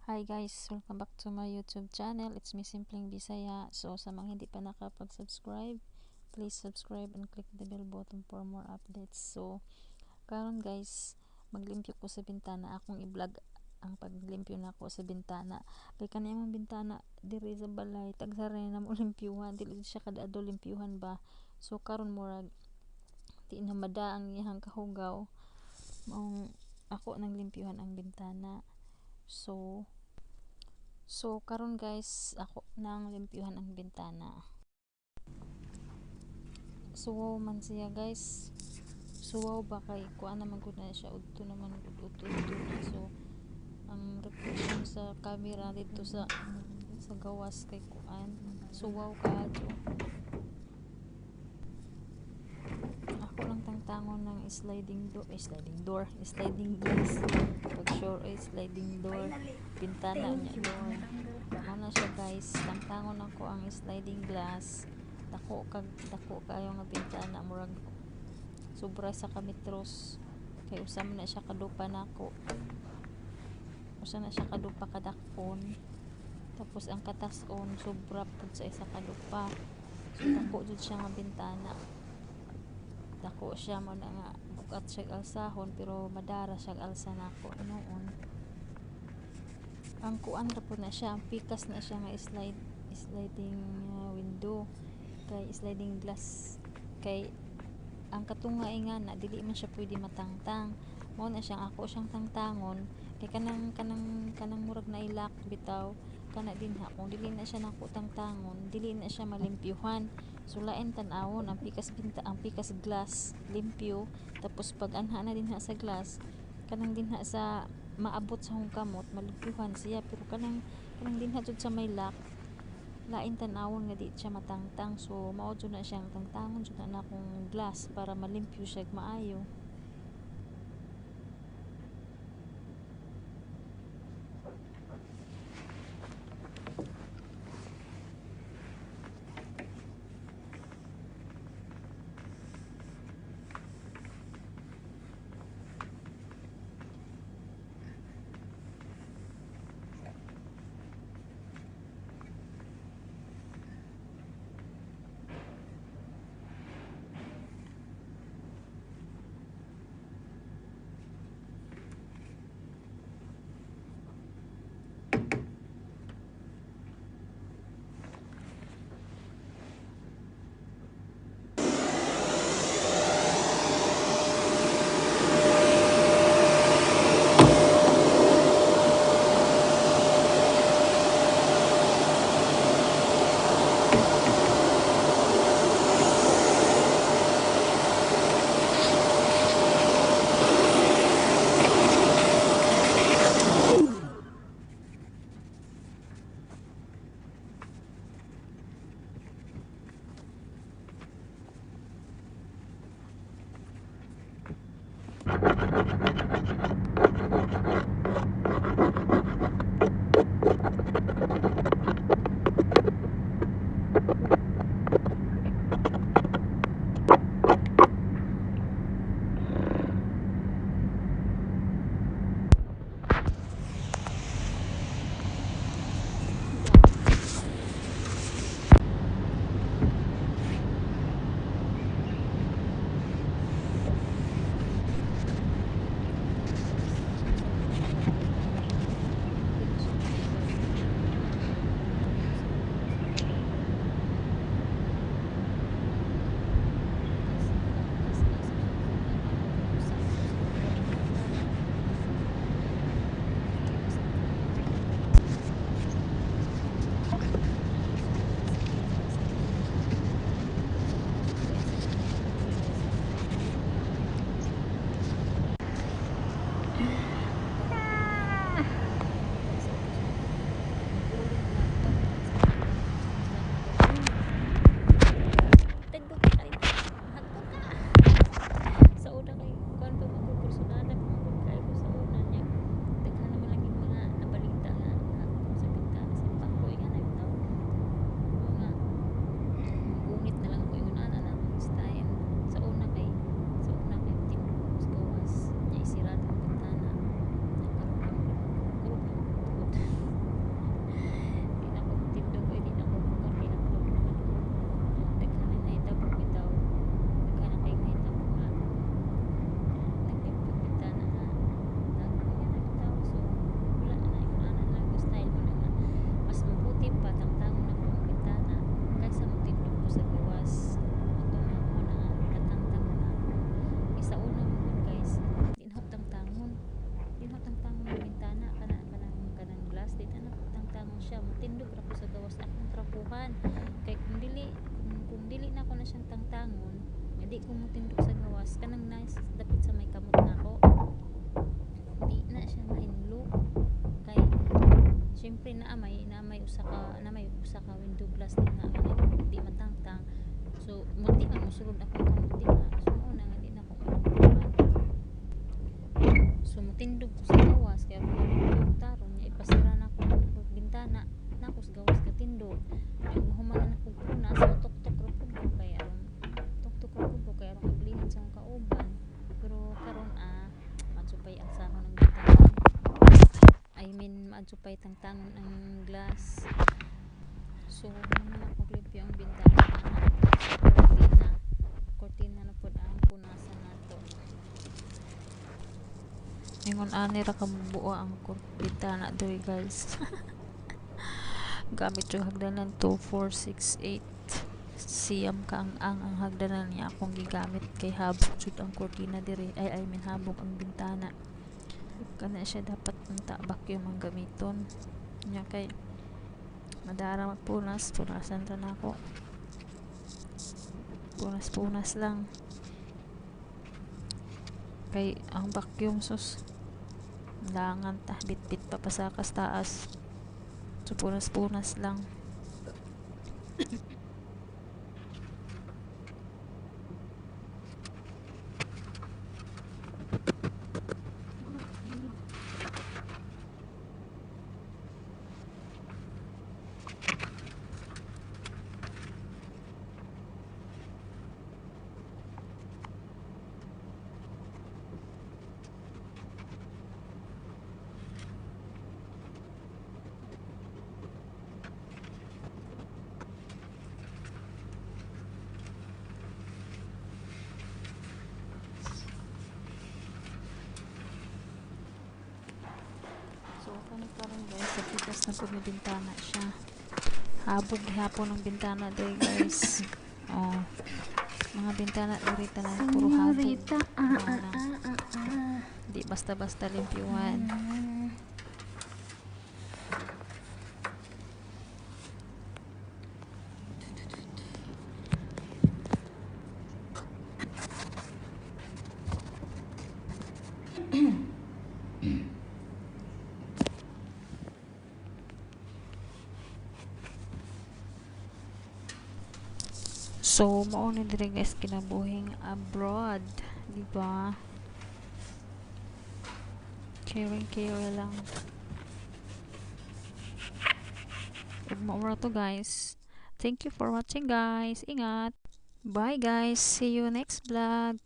Hi guys, welcome back to my YouTube channel. It's me Simpleng Bisaya. So sa mga hindi pa nakapag-subscribe, please subscribe and click the bell button for more updates. So karon guys, maglimpyo ko sa bintana. Akong i-vlog ang paglimpyo nako sa bintana. Kay kanay mong bintana diri sa balay, tagsara na mo limpyuhan, dili siya kada adto limpyuhan ba. So karon murag di na mada ang iyang kahugaw. Maong ako nang limpyuhan ang bintana. So karon guys, ako nang limpyuhan ang bintana. Suwaw man siya guys. Suwaw ba kay kuan naman gud na siya udto naman udto na. So ang reflection sa camera dito sa gawas kay kuan. Suwaw kaadto. Ako lang tangtangon ng sliding glass. Pag sure sliding door, bintana niya door. Ano siya guys, tangtangon ako ang sliding glass. Dako kayo nga bintana murag sobra sa kametros. Kay usa man na siya kadupa nako. Usa na siya kadupa kadakpon. Tapos ang katas-on sobra pud sa isa kadupa. So dako jud siya nga bintana. Dako siya mo na nga bukat siya alsahon pero madara siya alsa nako noon. Ang kuan ra pud na siya, ang pikas na siya nga sliding window kay sliding glass kay ang katungay nga na dili man siya pwede matangtang. Mao na siyang ako siyang tangtangon kay kanang murag na ilak bitaw kana dinha kung dili na siya nako tangtangon dili na siya malimpyuhan. So lain tan-awon ang pikas glass limpyo, tapos pag anha na dinha sa glass kanang dinha sa maabot sa hungkamot malimpyuhan siya, pero kanang dinha jud sa may lock lain tan-awon nga di siya matangtang. So mao jud na siyang tangtangon jud na akong glass para malimpyo siya maayo. matindog ra ko sa gawas akong trapuhan. Kay kung dili na ako na siyang tangtangon, hindi ko motindog sa gawas kanang nice dapit sa may kamot nako. Di na siya mahinlo. Kay syempre na may usa ka window glass din na di matangtang. So multi nga mosulod akong kamot din na. So mao na nga di na ako mahinluan. So motindog ko sa gawas kaya kung taron niya ipasira na ako ng bintana nakos gawas katindog. Yung human na kog punas so tuktok ra pud ko kay aron ablihan sa akong kauban. Pero karon madsupay ang sahon ng bintana. I mean madsupay tangtangon ang glass. So muna na kog limpyo ang bintana na kortina na pud ang punasan nato. Ingon ani ra kamubuo ang bintana diri guys. Gamit yung hagdanan 2468 siyam ang hagdanan niya akong gigamit kay habog jud ang kortina diri I mean habog ang bintana kana siya dapat unta vacuum ang gamiton nya kay madara punasan ra nako punas lang kay ang vacuum sus langan ta bit papasakas taas so punas lang. So karon guys sa pitas na pud bintana siya habog gihapon ng bintana diri guys. Mga bintana diri tanan puro habog di basta limpyuhan. So mao ni diri guys kinabuhing abroad, di ba? Care lang. Ug mao ra to guys. Thank you for watching guys. Ingat. Bye guys. See you next vlog.